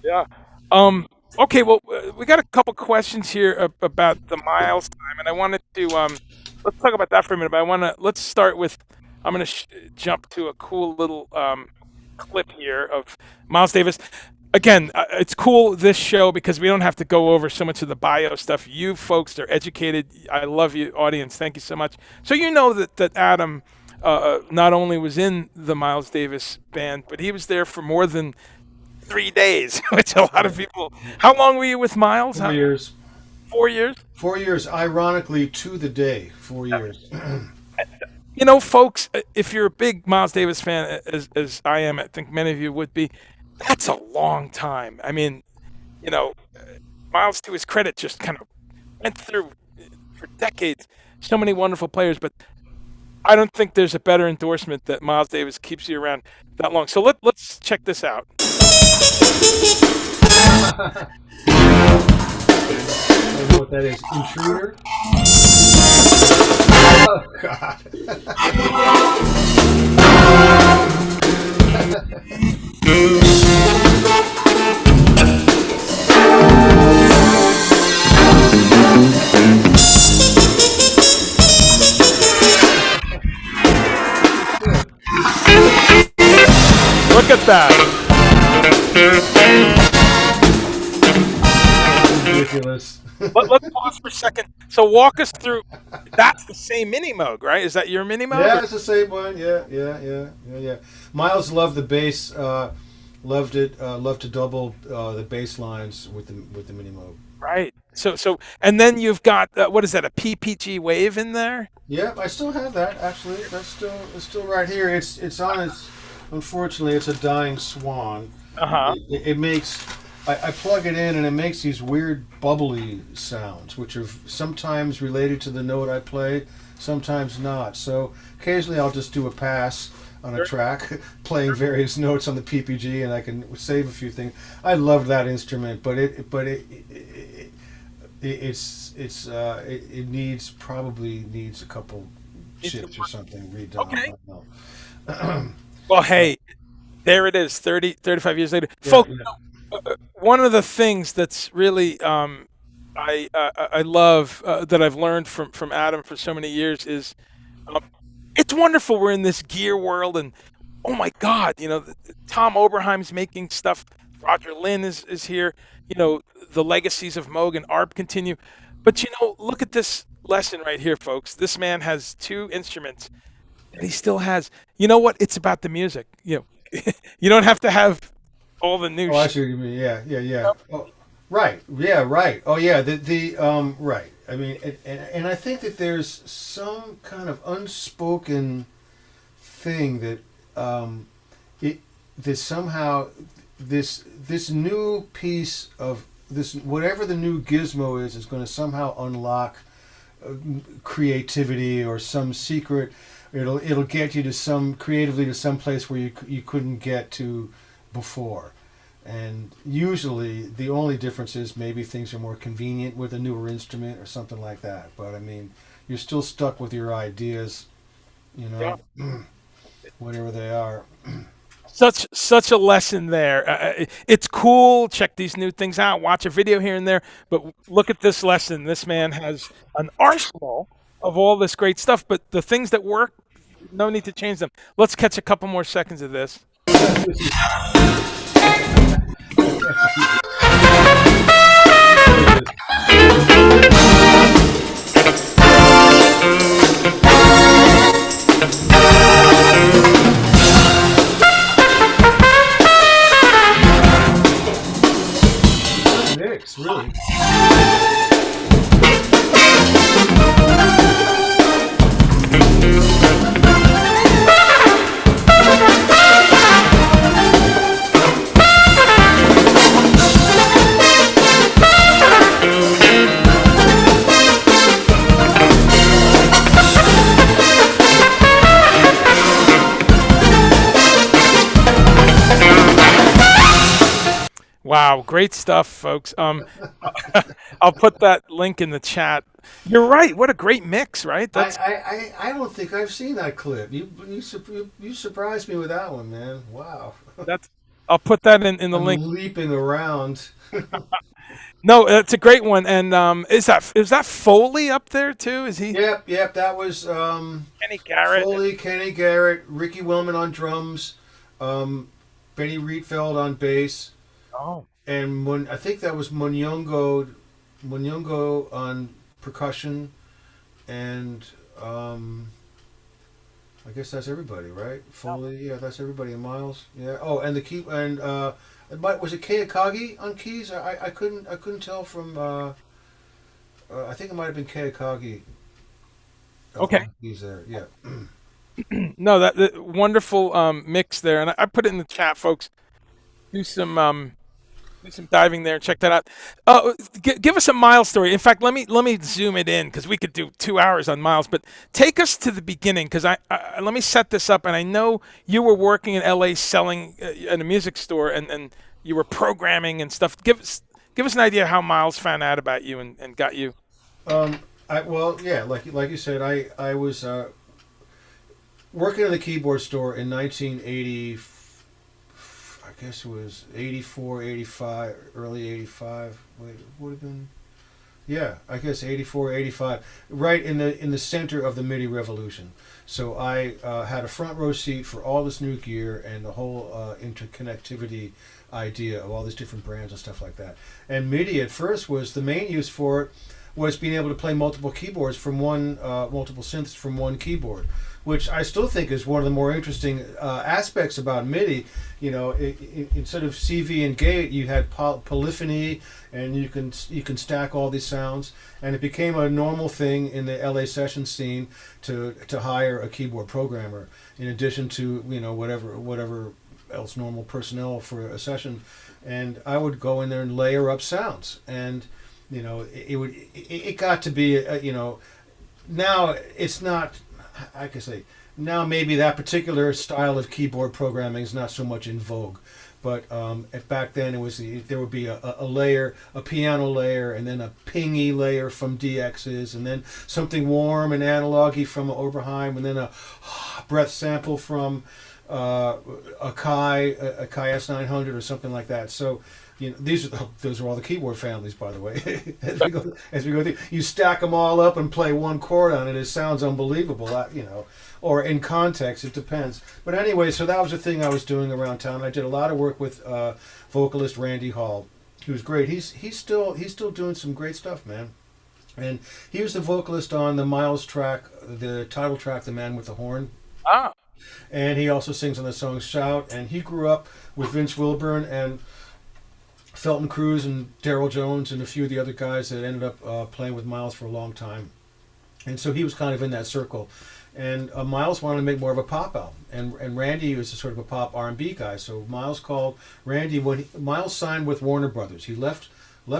yeah. Um. Okay. Well, we got a couple questions here about the miles time, and I wanted to let's talk about that for a minute. But let's start with I'm going to jump to a cool little clip here of Miles Davis. Again, it's cool this show because we don't have to go over so much of the bio stuff. You folks are educated. I love you, audience. Thank you so much. So you know that Adam not only was in the Miles Davis band, but he was there for more than 3 days, which a lot of Right. people. How long were you with Miles? 4 years. 4 years. 4 years. Ironically, to the day. 4 years. Folks, if you're a big Miles Davis fan, as I am, I think many of you would be. That's a long time. I mean, you know, Miles, to his credit, just kind of went through for decades so many wonderful players, but I don't think there's a better endorsement that Miles Davis keeps you around that long. So let's check this out. I don't know what that is. Intruder. Oh God. Look at that. Ridiculous. Let's pause for a second. So walk us through. That's the same mini Moog, right? Is that your mini Moog? Yeah, it's the same one. Yeah, yeah, yeah, yeah, yeah. Miles loved the bass. Loved it. Loved to double the bass lines with the mini mode. Right. So, and then you've got what is that? A PPG wave in there? Yeah, I still have that. Actually, it's still right here. It's on its. Unfortunately, it's a dying swan. Uh huh. It makes. I plug it in and it makes these weird bubbly sounds, which are sometimes related to the note I play, sometimes not. So occasionally I'll just do a pass. on a Sure. track, playing various notes on the PPG, and I can save a few things. I love that instrument, but it needs probably needs a couple Needs some chips or work. something redone. Okay. I don't know. Well, But hey, there it is, 30, 35 years later. yeah, Folks, yeah. one of the things that's really I love that I've learned from Adam for so many years is um, it's wonderful we're in this gear world and oh my God, Tom Oberheim's making stuff. Roger Lynn is here. The legacies of Moog and ARP continue. But look at this lesson right here, folks. This man has two instruments that he still has. You know what? It's about the music. You don't have to have all the new Oh, I shit. see what you mean. Yeah, yeah, yeah. Oh, right. Yeah, right. Oh, yeah. The right. I mean, and I think that there's some kind of unspoken thing that it this somehow this new piece of this whatever the new gizmo is going to somehow unlock creativity or some secret. It'll get you to some creatively to some place where you couldn't get to before. And usually the only difference is maybe things are more convenient with a newer instrument or something like that. But I mean, you're still stuck with your ideas, you Yeah. know, whatever they are. Such a lesson there. It's cool. Check these new things out. Watch a video here and there. But look at this lesson. This man has an arsenal of all this great stuff. But the things that work, no need to change them. Let's catch a couple more seconds of this. This is here it is. Good mix, really. Wow, great stuff, folks. I'll put that link in the chat. You're right. What a great mix, right? That's I don't think I've seen that clip. You surprised me with that one, man. Wow. that's. I'll put that in the I'm link. leaping around. No, it's a great one. And is that Foley up there too? Is he Yep, yep. That was Kenny Garrett? Foley, Kenny Garrett, Ricky Wellman on drums, um, Benny Rietveld on bass, Oh, and I think that was Munyongo on percussion, and I guess that's everybody, right? no. Foley, yeah, that's everybody. And Miles, yeah. Oh, and the key and was it Kayakagi on keys? I couldn't tell from. I think it might have been Kayakagi Okay. on keys there. Yeah. No, that wonderful mix there, and I put it in the chat, folks. Do some do some diving there and check that out. Give us a Miles story. In fact, let me zoom it in because we could do 2 hours on Miles. But take us to the beginning because let me set this up. And I know you were working in L.A. selling in a music store and you were programming and stuff. Give us an idea how Miles found out about you and got you. Well, yeah, like you said, I was working in the keyboard store in 1980. I guess it was 84, 85, early 85. Wait, it would have been. Yeah, I guess 84, 85, right in the center of the MIDI revolution. So I had a front row seat for all this new gear and the whole interconnectivity idea of all these different brands and stuff like that. And MIDI at first was the main use for it was being able to play multiple keyboards from multiple synths from one keyboard, which I still think is one of the more interesting aspects about MIDI. Instead of CV and gate, you had polyphony, and you can stack all these sounds, and it became a normal thing in the LA session scene to hire a keyboard programmer in addition to whatever else normal personnel for a session, and I would go in there and layer up sounds, and it got to be now it's not, I can say Now maybe that particular style of keyboard programming is not so much in vogue, but back then it was there would be a layer, a piano layer, and then a pingy layer from DXs, and then something warm and analogy from Oberheim, and then a breath sample from a Kai S900 or something like that. So those are all the keyboard families, by the way. As we go through, you stack them all up and play one chord on it. It sounds unbelievable, or in context, it depends. But anyway, so that was the thing I was doing around town. I did a lot of work with vocalist Randy Hall, who's great. He's still doing some great stuff, man. And he was the vocalist on the Miles track, the title track, "The Man with the Horn." Ah, And he also sings on the song "Shout." And he grew up with Vince Wilburn and Felton Cruz and Daryl Jones and a few of the other guys that ended up playing with Miles for a long time. And so he was kind of in that circle. And Miles wanted to make more of a pop album, and Randy was a sort of a pop R&B guy. So Miles called Randy when Miles signed with Warner Brothers. He left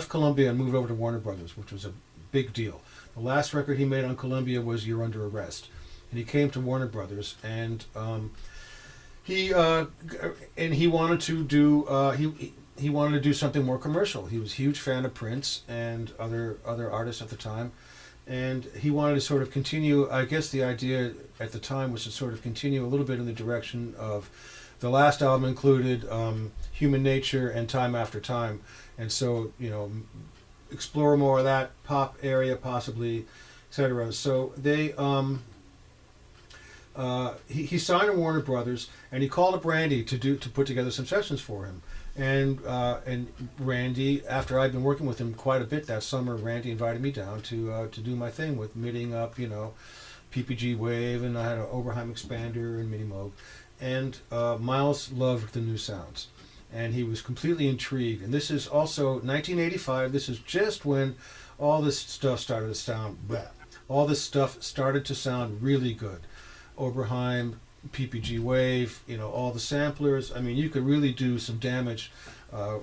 Columbia and moved over to Warner Brothers, which was a big deal. The last record he made on Columbia was "You're Under Arrest," and he came to Warner Brothers, and he wanted to do he wanted to do something more commercial. He was a huge fan of Prince and other artists at the time. And he wanted to sort of continue, I guess the idea at the time was to sort of continue a little bit in the direction of the last album included Human Nature and Time After Time. And so, explore more of that pop area possibly, etc. So they, he signed to Warner Brothers, and he called up Randy to put together some sessions for him. And Randy, after I'd been working with him quite a bit that summer, Randy invited me down to do my thing with MIDIing up, PPG Wave, and I had an Oberheim expander and MIDI Moog. And Miles loved the new sounds, and he was completely intrigued. And this is also 1985. This is just when all this stuff started to sound bleh. All this stuff started to sound really good. Oberheim, PPG Wave, all the samplers. I mean, you could really do some damage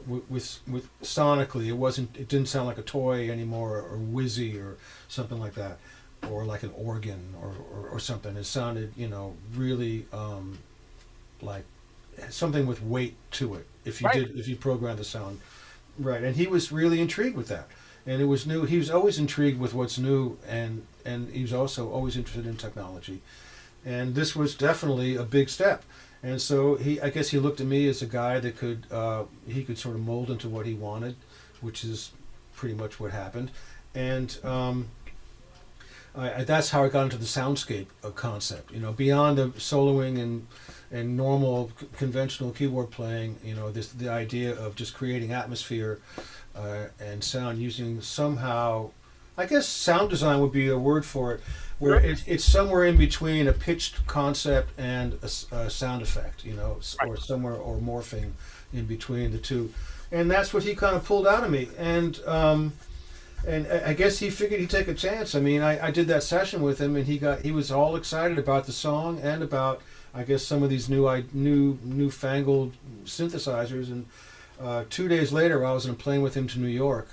with sonically. It didn't sound like a toy anymore, or whizzy or something like that, or like an organ or something. It sounded, really like something with weight to it. If you program the sound right, and he was really intrigued with that, and it was new. He was always intrigued with what's new, and he was also always interested in technology. And this was definitely a big step. And so I guess he looked at me as a guy that he could sort of mold into what he wanted, which is pretty much what happened. And that's how I got into the soundscape concept. Beyond the soloing and normal conventional keyboard playing, the idea of just creating atmosphere and sound using somehow, I guess sound design would be a word for it, where it's somewhere in between a pitched concept and a sound effect, or somewhere, or morphing in between the two. And that's what he kind of pulled out of me. And I guess he figured he'd take a chance. I mean, I did that session with him, and he was all excited about the song and about, I guess, some of these newfangled synthesizers. And 2 days later, I was on a plane with him to New York,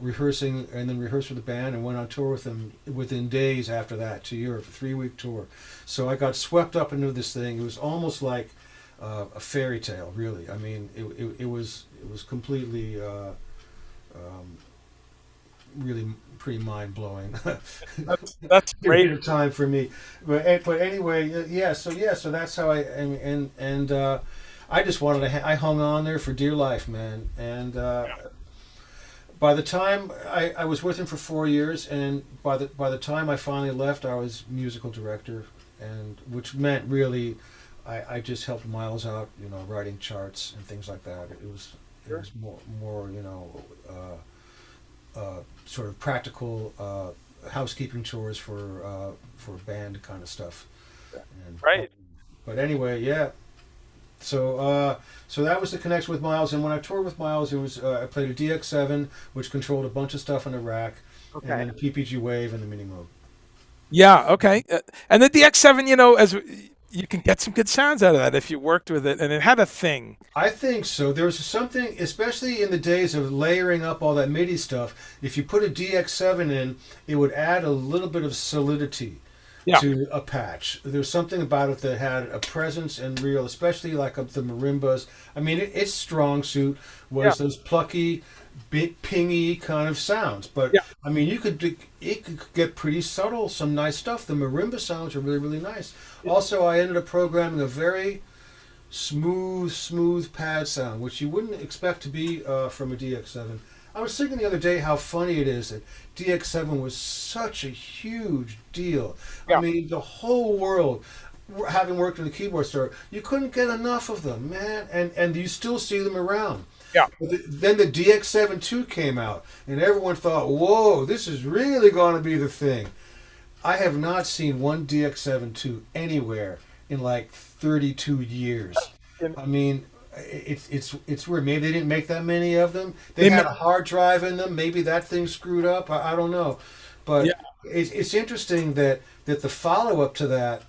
rehearsing, and then rehearsed with the band, and went on tour with them within days after that to Europe, a 3-week tour. So I got swept up into this thing. It was almost like a fairy tale, really. I mean, it was completely really pretty mind blowing. that's great. Of time for me, but anyway, yeah. So that's how I just wanted to. I hung on there for dear life, man, and. By the time I was with him for 4 years, and by the time I finally left, I was musical director, and which meant really, I just helped Miles out, writing charts and things like that. It was more sort of practical housekeeping chores for band kind of stuff. And, Right. But anyway, yeah. So that was the connection with Miles, and when I toured with Miles, it was I played a DX7, which controlled a bunch of stuff on the rack, and then a PPG Wave and the MIDI Moog. Yeah. Okay. And the DX7, as you can get some good sounds out of that if you worked with it, and it had a thing. I think so. There was something, especially in the days of layering up all that MIDI stuff. If you put a DX7 in, it would add a little bit of solidity. Yeah. to a patch. There's something about it that had a presence and real, especially like the marimbas. I mean, its strong suit Yeah. was those plucky, bit pingy kind of sounds. But Yeah. I mean, it could get pretty subtle, some nice stuff. The marimba sounds are really really nice. Also, I ended up programming a very smooth pad sound, which you wouldn't expect to be from a DX7. I was thinking the other day how funny it is that DX7 was such a huge deal. I Yeah. mean, the whole world, having worked in the keyboard store, you couldn't get enough of them, man, and you still see them around. Yeah. But then the DX7 II came out, and everyone thought, "Whoa, this is really going to be the thing." I have not seen one DX7 II anywhere in like 32 years. I mean, it's weird. Maybe they didn't make that many of them. They They had ma- a hard drive in them. Maybe that thing screwed up. I don't know, but yeah. it's interesting that the follow up to that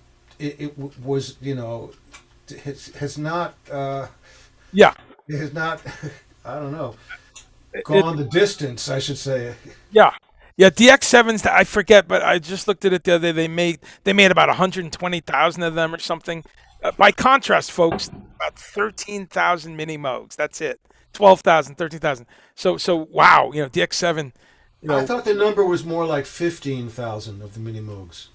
was has not Yeah. it has not I don't know It, gone the distance. I should say. yeah. Yeah, DX7s. I forget, but I just looked at it the other day. They made about 120,000 of them or something. By contrast, folks, about 13,000 mini Moogs. That's it. 12,000, 13,000. So wow, DX7. You I know, thought the number was more like 15,000 of the mini Moogs.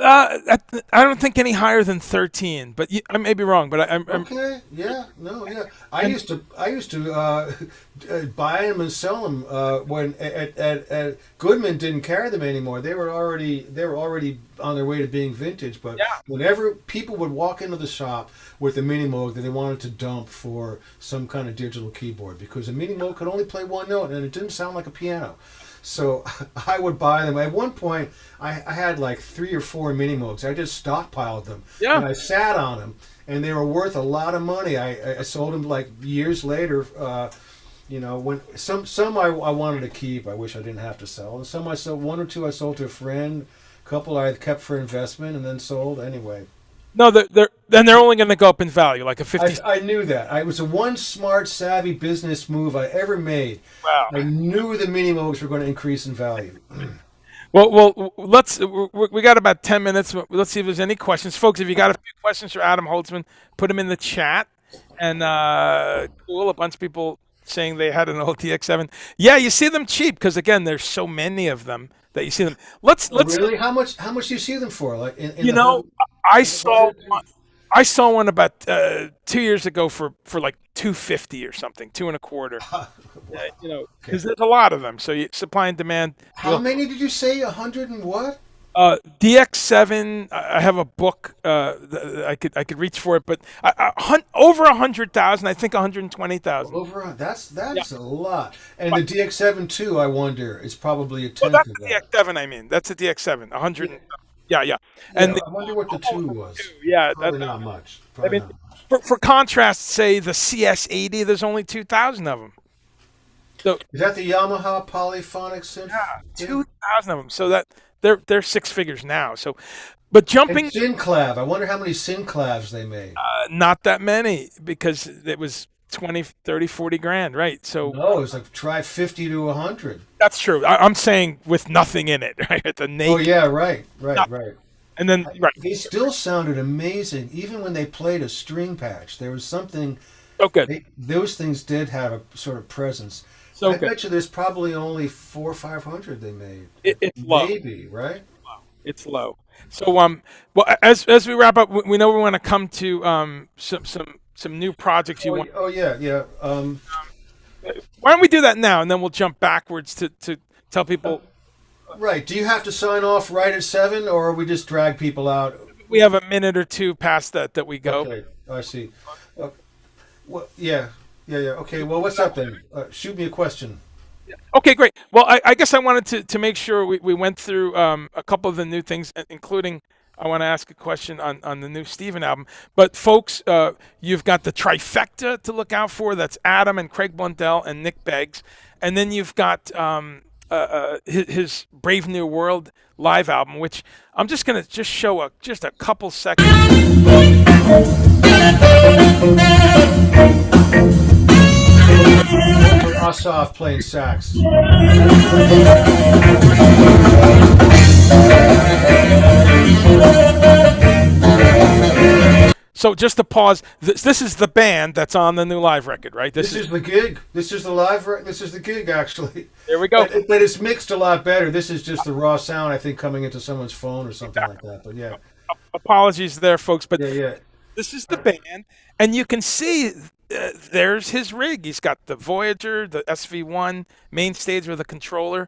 I don't think any higher than 13, but I may be wrong. But I'm Okay, yeah, no, yeah. and I used to buy them and sell them when at Goodman didn't carry them anymore. They were already on their way to being vintage. But yeah, whenever people would walk into the shop with a mini Moog that they wanted to dump for some kind of digital keyboard, because a mini Moog could only play one note and it didn't sound like a piano. So I would buy them. At one point, I had like 3 or 4 mini Moogs. I just stockpiled them, yeah. and I sat on them, and they were worth a lot of money. I sold them like years later. When some I wanted to keep. I wish I didn't have to sell. And some I sold. 1 or 2 I sold to a friend. A couple I kept for investment and then sold anyway. No, they're only going to go up in value, like a 50. I knew that. I was the one smart, savvy business move I ever made. Wow. I knew the mini Moogs were going to increase in value. Well, we got about 10 minutes. Let's see if there's any questions, folks. If you got a few questions for Adam Holzman, put them in the chat. And cool, a bunch of people saying they had an old TX7. Yeah, you see them cheap because again, there's so many of them that you see them. Oh, Let's really? How much do you see them for? Like in you the know, hundred, I in the saw hundred? I saw one about 2 years ago for like 250 or something, two and a quarter. Okay. Because there's a lot of them. So supply and demand How will. many did you say? 100 and what? DX7. I have a book. I could reach for it, but over 100,000. I think 120,000. That's a lot. And the DX7 too, I wonder, is probably a Well, tenth that's of the that. DX7. I mean, that's the DX7. 100. Yeah, Yeah, yeah. yeah. And the, I wonder what the two was. yeah, Probably not much. I Probably mean, not much. for contrast, say the CS80. There's only 2,000 of them. So Is that the Yamaha polyphonic synth? yeah, Yeah. 2,000 of them. So that they're six figures now. So, but And jumping, Synclav. I wonder how many Synclavs they made. not that many because it was 20, 30, 40 grand, right? So No, it's like try 50 to 100. that's true. I'm saying with nothing in it, right? At the Oh naked, yeah, right, not- right. and then right. They still sounded amazing, even when they played a string patch. There was something. So good, Those things did have a sort of presence. so I good. bet you there's probably only 400 or 500 they made. It's low. Maybe, right? It's low. So well, as we wrap up, we know we want to come to some new projects you want. Oh yeah, yeah. Why don't we do that now, and then we'll jump backwards to tell people Right. Do you have to sign off right at 7, or we just drag people out? we have a minute or two past that we go. Okay, I see. Well, yeah, yeah, yeah. Okay. Well, what's up then? Shoot me a question. Okay, great. Well, I guess I wanted to make sure we went through a couple of the new things, including I want to ask a question on the new Steven album. But folks, you've got the trifecta to look out for. That's Adam and Craig Blundell and Nick Beggs. And then you've got his Brave New World live album, which I'm just going to just show just a couple seconds. Ossoff playing sax. So just to pause, this is the band that's on the new live record, right? This is the gig. This is the live. This is the gig, actually. There we go. But it's mixed a lot better. This is just the raw sound, I think, coming into someone's phone or something like that. But yeah, Apologies there, folks, but yeah, yeah. this is the band, and you can see there's his rig. He's got the Voyager, the SV1 main stage with a controller.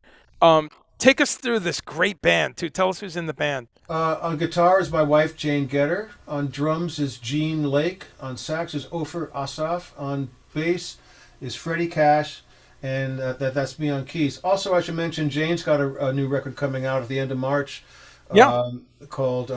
Take us through this great band, too. Tell us who's in the band. On guitar is my wife Jane Getter. On drums is Gene Lake. On sax is Ofer Asaf. On bass is Freddie Cash, and that's me on keys. Also, I should mention Jane's got a new record coming out at the end of March. Yeah. Called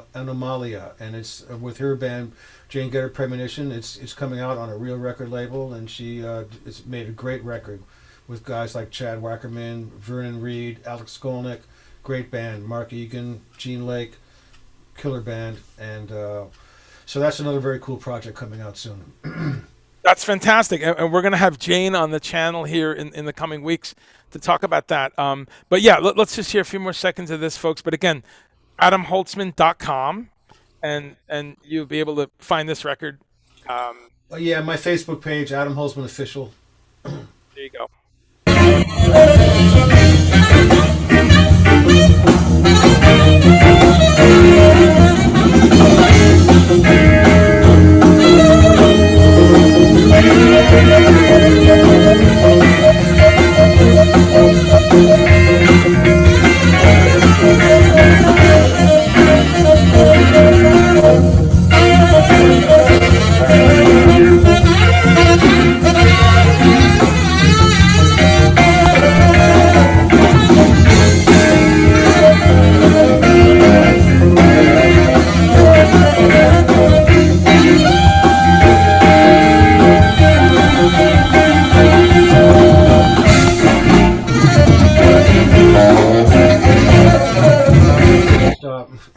Anomalia, and it's with her band Jane Getter Premonition. It's coming out on a real record label, and she it's made a great record with guys like Chad Wackerman, Vernon Reed, Alex Skolnick. Great band, Mark Egan, Gene Lake, killer band, and so that's another very cool project coming out soon. That's fantastic, and we're going to have Jane on the channel here in the coming weeks to talk about that. But yeah, let's just hear a few more seconds of this, folks. But again, AdamHoltzman.com, and you'll be able to find this record. Yeah, my Facebook page, Adam Holzman Official. There you go.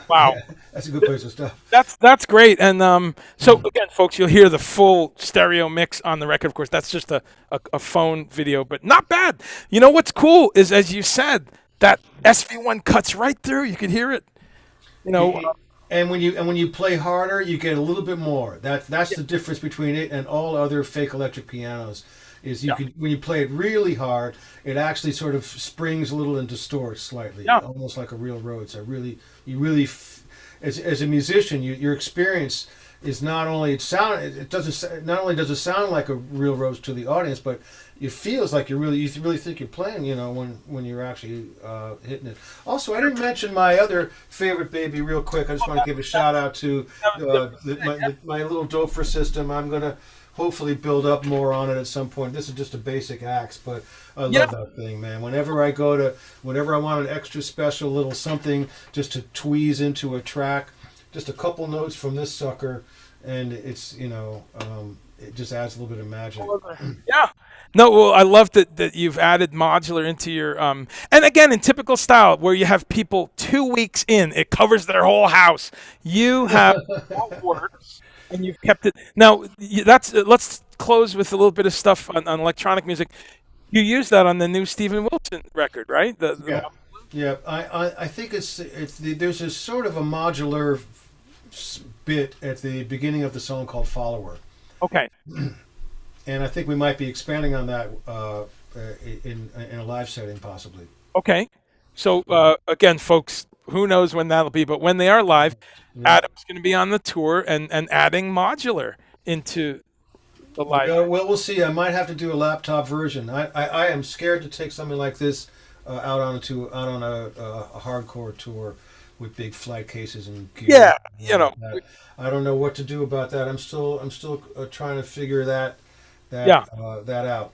Wow. Yeah, that's a good place to stop. That's great. And so again, folks, you'll hear the full stereo mix on the record. Of course, that's just a phone video, but not bad. You know what's cool is, as you said, that SV1 cuts right through. You could hear it. You know. And when you play harder, you get a little bit more. That's the difference between it and all other fake electric pianos. Is when you play it really hard, it actually sort of springs a little and distorts slightly, almost like a real Rhodes. As a musician, your experience is not only not only does it sound like a real Rhodes to the audience, but it feels like you really think you're playing. You know, when you're actually hitting it. Also, I didn't mention my other favorite baby real quick. I just want to give a shout out to my little Dofer system. I'm gonna hopefully build up more on it at some point. This is just a basic axe, but I love that thing, man. Whenever I want an extra special little something just to tweeze into a track, just a couple notes from this sucker, and it's, it just adds a little bit of magic. Yeah. No, well, I love that you've added modular into your and again, in typical style, where you have people 2 weeks in, it covers their whole house. You have what works, and you've kept it. Now, let's close with a little bit of stuff on electronic music. You use that on the new Steven Wilson record, right? Yeah. I think there's a sort of a modular bit at the beginning of the song called "Follower." Okay. And I think we might be expanding on that in a live setting, possibly. Okay. So again, folks, who knows when that'll be? But when they are live, Adam's going to be on the tour and adding modular into the live. Well, we'll see. I might have to do a laptop version. I am scared to take something like this out on a hardcore tour with big flight cases and gear. Yeah, I don't know what to do about that. I'm still trying to figure that out.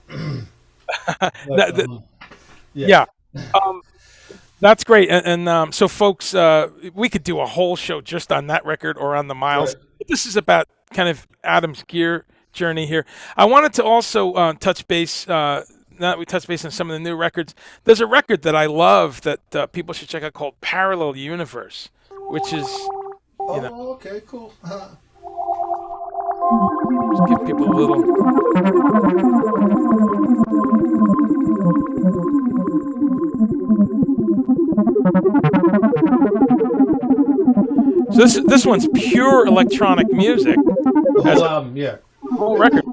That's great. And so, folks, we could do a whole show just on that record or on the Miles. Right. This is about kind of Adam's gear journey here. I wanted to also touch base. Now that we touched base on some of the new records, there's a record that I love that people should check out called Parallel Universe, which is okay, cool. Just give people a little. So this one's pure electronic music The as whole a album, yeah. whole record.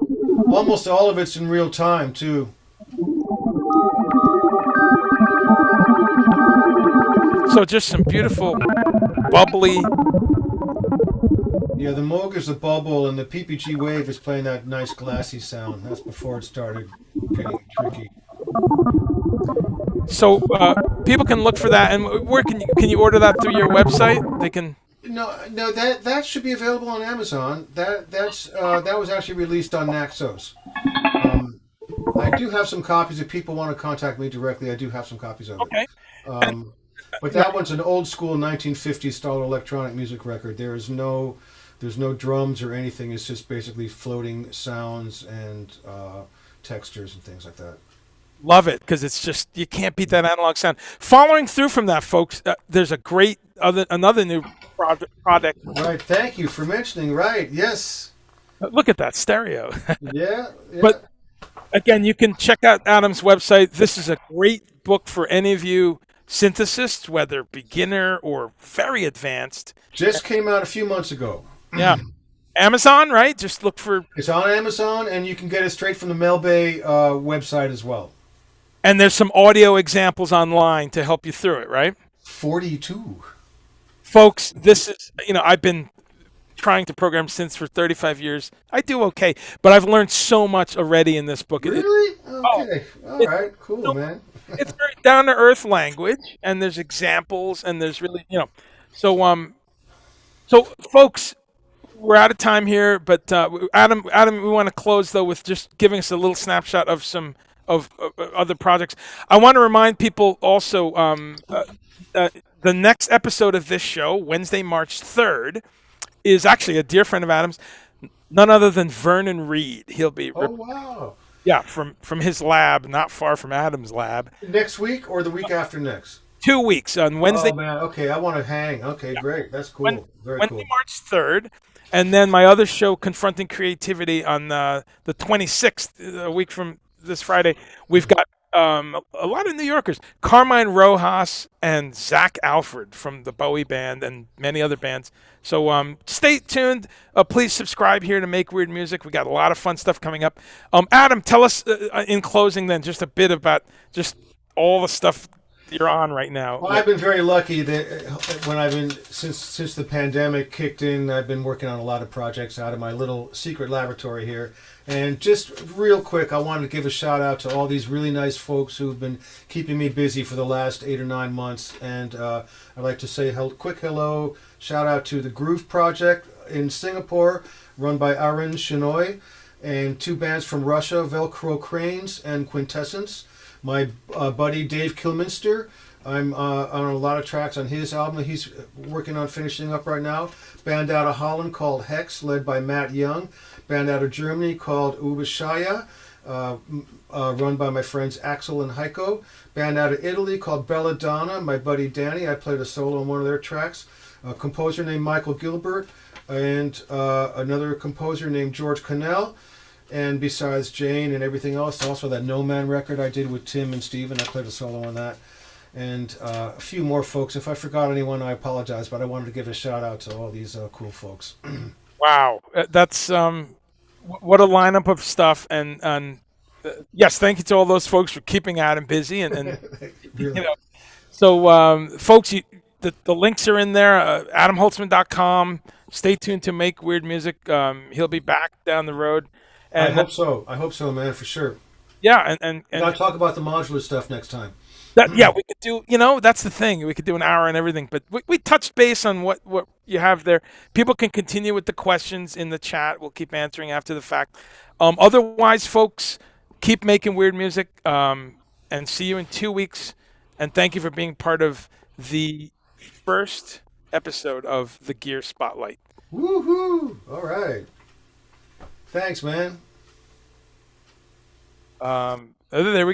Almost all of it's in real time too. So just some beautiful, bubbly. Yeah, the Moog is the bubble, and the PPG wave is playing that nice glassy sound. That's before it started getting tricky. So people can look for that, and where can you order that through your website? They can. No, no, that should be available on Amazon. That was actually released on Naxos. Um, I do have some copies. If people want to contact me directly, I do have some copies of it. Okay. And Um, but right. that one's an old school 1950s style electronic music record. There's no drums or anything. It's just basically floating sounds and textures and things like that. Love it because it's just you can't beat that analog sound. Following through from that, folks, there's a great another new product. Right. Thank you for mentioning. Right. Yes. Look at that stereo. Yeah. Yeah. But again, you can check out Adam's website. This is a great book for any of you synthesists, whether beginner or very advanced. Just came out a few months ago. Yeah, Amazon, right? Just look for, It's on Amazon, and you can get it straight from the Melbay website as well. and there's some audio examples online to help you through it, right? 42. Folks, this is, I've been trying to program synths for 35 years. I do okay, but I've learned so much already in this book. Really? Oh, Okay. All it, right. Cool, so man. it's very down to earth language, and there's examples, and there's really, so so folks, we're out of time here, but Adam, we want to close though with just giving us a little snapshot of some of other projects. I want to remind people also uh, the next episode of this show, Wednesday, March 3rd, is actually a dear friend of Adam's, none other than Vernon Reed. He'll be Oh, wow. yeah from his lab, not far from Adam's lab. Next week or the week after next? 2 weeks on Wednesday. Oh, man. Okay. I want to hang. Okay. Great. That's When, cool. Very Wednesday, cool. March 3rd. And then my other show, Confronting Creativity, on the 26th, a week from this Friday. We've got a lot of New Yorkers, Carmine Rojas and Zach Alford from the Bowie Band and many other bands. So stay tuned. Please subscribe here to Make Weird Music. We got a lot of fun stuff coming up. Adam, tell us in closing then just a bit about just all the stuff you're on right now. Well, I've been very lucky that when I've been since the pandemic kicked in, I've been working on a lot of projects out of my little secret laboratory here. And just real quick, I wanted to give a shout out to all these really nice folks who've been keeping me busy for the last 8 or 9 months. And I'd like to say quick hello, shout out to the Groove Project in Singapore, run by Arun Shinoy, and two bands from Russia, Velcro Cranes and Quintessence. My buddy Dave Kilminster, I'm on a lot of tracks on his album that he's working on finishing up right now. Band out of Holland called Hex, led by Matt Young. Band out of Germany called Ubashaya, run by my friends Axel and Heiko. Band out of Italy called Belladonna, my buddy Danny. I played a solo on one of their tracks. A composer named Michael Gilbert, and another composer named George Cannell. And besides Jane and everything else, also that No Man record I did with Tim and Steven, I played a solo on that. And a few more folks. If I forgot anyone, I apologize, but I wanted to give a shout out to all these cool folks. Wow, that's what a lineup of stuff. And yes, thank you to all those folks for keeping Adam busy. And Really. so folks, the links are in there. AdamHoltzman.com. Stay tuned to Make Weird Music. He'll be back down the road. I And hope so. I hope so, man, for sure. yeah, We gotta talk about the modular stuff next time. yeah, we could do, that's the thing. We could do an hour and everything, but we touched base on what you have there. People can continue with the questions in the chat. We'll keep answering after the fact. Otherwise, folks, keep making weird music, and see you in 2 weeks. And thank you for being part of the first episode of the Gear Spotlight. Woohoo! All right. Thanks, man. There we